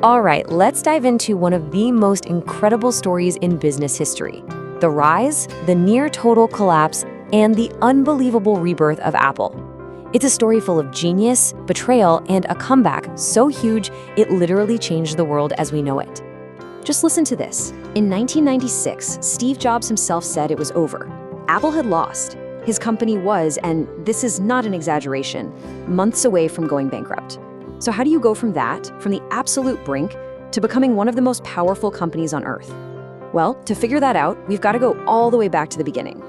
All right, let's dive into one of the most incredible stories in business history: the rise, the near total collapse, and the unbelievable rebirth of Apple. It's a story full of genius, betrayal, and a comeback so huge it literally changed the world as we know it. Just listen to this. In 1996, Steve Jobs himself said it was over. Apple had lost. His company was, and this is not an exaggeration, months away from going bankrupt. So how do you go from that, from the absolute brink, to becoming one of the most powerful companies on earth? Well, to figure that out, we've got to go all the way back to the beginning.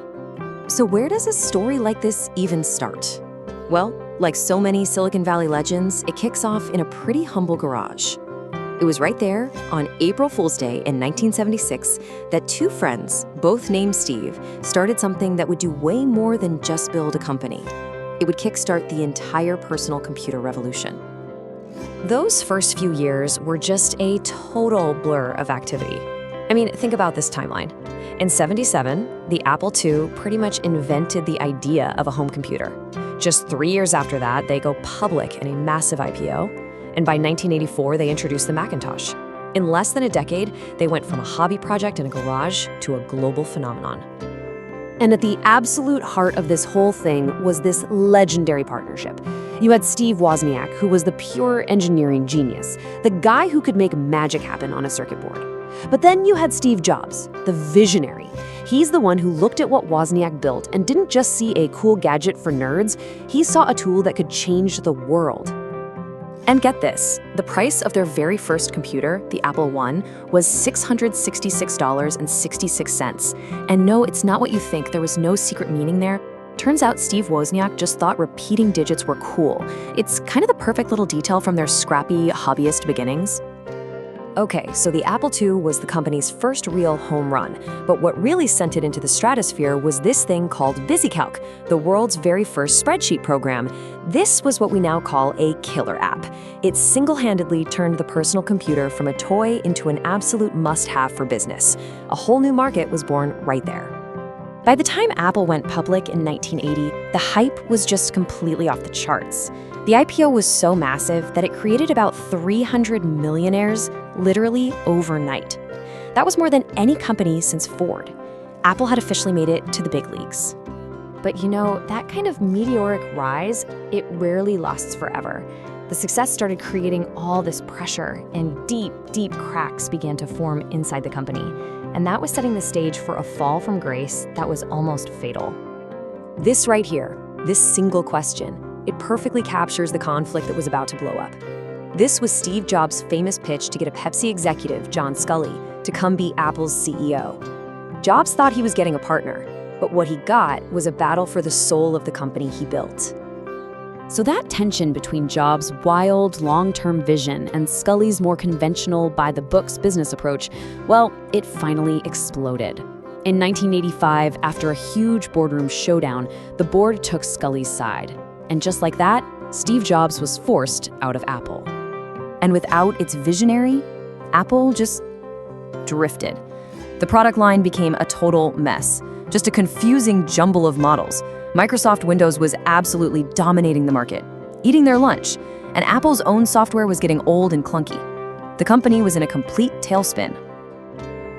So where does a story like this even start? Well, like so many Silicon Valley legends, it kicks off in a pretty humble garage. It was right there, on April Fool's Day in 1976, that two friends, both named Steve, started something that would do way more than just build a company. It would kickstart the entire personal computer revolution. Those first few years were just a total blur of activity. I mean, think about this timeline. In '77, the Apple II pretty much invented the idea of a home computer. Just 3 years after that, they go public in a massive IPO. And by 1984, they introduced the Macintosh. In less than a decade, they went from a hobby project in a garage to a global phenomenon. And at the absolute heart of this whole thing was this legendary partnership. You had Steve Wozniak, who was the pure engineering genius, the guy who could make magic happen on a circuit board. But then you had Steve Jobs, the visionary. He's the one who looked at what Wozniak built and didn't just see a cool gadget for nerds, he saw a tool that could change the world. And get this, the price of their very first computer, the Apple I, was $666.66. And no, it's not what you think. There was no secret meaning there. Turns out Steve Wozniak just thought repeating digits were cool. It's kind of the perfect little detail from their scrappy hobbyist beginnings. Okay, so the Apple II was the company's first real home run, but what really sent it into the stratosphere was this thing called VisiCalc, the world's very first spreadsheet program. This was what we now call a killer app. It single-handedly turned the personal computer from a toy into an absolute must-have for business. A whole new market was born right there. By the time Apple went public in 1980, the hype was just completely off the charts. The IPO was so massive that it created about 300 millionaires literally overnight. That was more than any company since Ford. Apple had officially made it to the big leagues. But you know, that kind of meteoric rise, it rarely lasts forever. The success started creating all this pressure, and deep, deep cracks began to form inside the company. And that was setting the stage for a fall from grace that was almost fatal. This right here, this single question, it perfectly captures the conflict that was about to blow up. This was Steve Jobs' famous pitch to get a Pepsi executive, John Sculley, to come be Apple's CEO. Jobs thought he was getting a partner, but what he got was a battle for the soul of the company he built. So that tension between Jobs' wild, long-term vision and Sculley's more conventional, by-the-books business approach, well, it finally exploded. In 1985, after a huge boardroom showdown, the board took Sculley's side. And just like that, Steve Jobs was forced out of Apple. And without its visionary, Apple just drifted. The product line became a total mess, just a confusing jumble of models. Microsoft Windows was absolutely dominating the market, eating their lunch, and Apple's own software was getting old and clunky. The company was in a complete tailspin.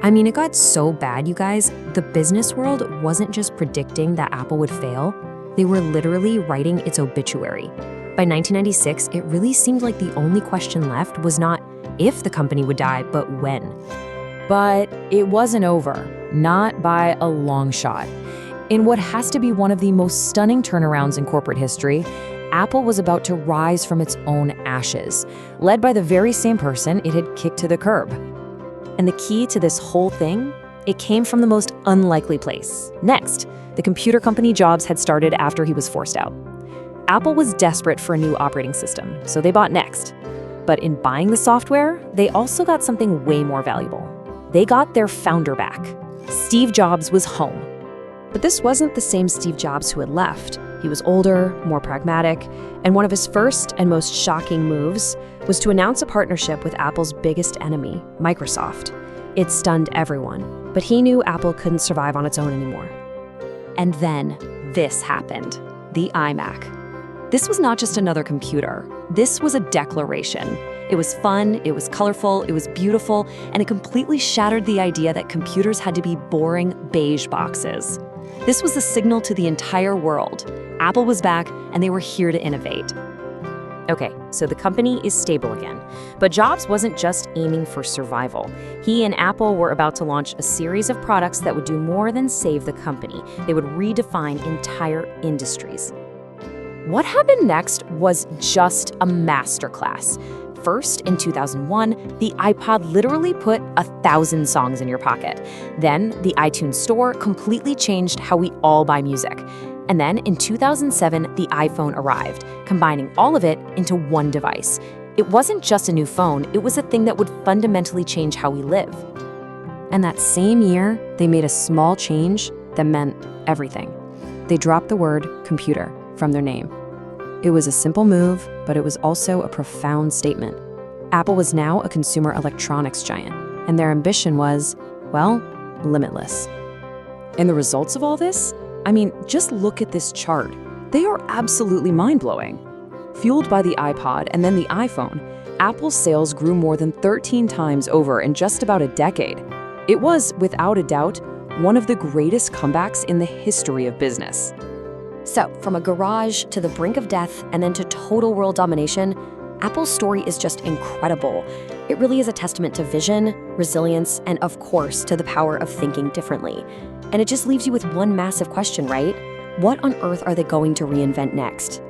I mean, it got so bad, you guys, the business world wasn't just predicting that Apple would fail, they were literally writing its obituary. By 1996, it really seemed like the only question left was not if the company would die, but when. But it wasn't over, not by a long shot. In what has to be one of the most stunning turnarounds in corporate history, Apple was about to rise from its own ashes, led by the very same person it had kicked to the curb. And the key to this whole thing? It came from the most unlikely place. Next, the computer company Jobs had started after he was forced out. Apple was desperate for a new operating system, so they bought Next. But in buying the software, they also got something way more valuable. They got their founder back. Steve Jobs was home. But this wasn't the same Steve Jobs who had left. He was older, more pragmatic, and one of his first and most shocking moves was to announce a partnership with Apple's biggest enemy, Microsoft. It stunned everyone, but he knew Apple couldn't survive on its own anymore. And then this happened, the iMac. This was not just another computer. This was a declaration. It It was fun, it was colorful, it was beautiful, and it completely shattered the idea that computers had to be boring beige boxes. This was a signal to the entire world. Apple was back, and they were here to innovate. Okay, so the company is stable again. But Jobs wasn't just aiming for survival. He and Apple were about to launch a series of products that would do more than save the company. They would redefine entire industries. What happened next was just a masterclass. First, in 2001, the iPod literally put 1,000 songs in your pocket. Then, the iTunes Store completely changed how we all buy music. And then, in 2007, the iPhone arrived, combining all of it into one device. It wasn't just a new phone, it was a thing that would fundamentally change how we live. And that same year, they made a small change that meant everything. They dropped the word computer from their name. It was a simple move, but it was also a profound statement. Apple was now a consumer electronics giant, and their ambition was, well, limitless. And the results of all this? I mean, just look at this chart. They are absolutely mind-blowing. Fueled by the iPod and then the iPhone, Apple's sales grew more than 13 times over in just about a decade. It was, without a doubt, one of the greatest comebacks in the history of business. So, from a garage to the brink of death and then to total world domination, Apple's story is just incredible. It really is a testament to vision, resilience, and of course, to the power of thinking differently. And it just leaves you with one massive question, right? What on earth are they going to reinvent next?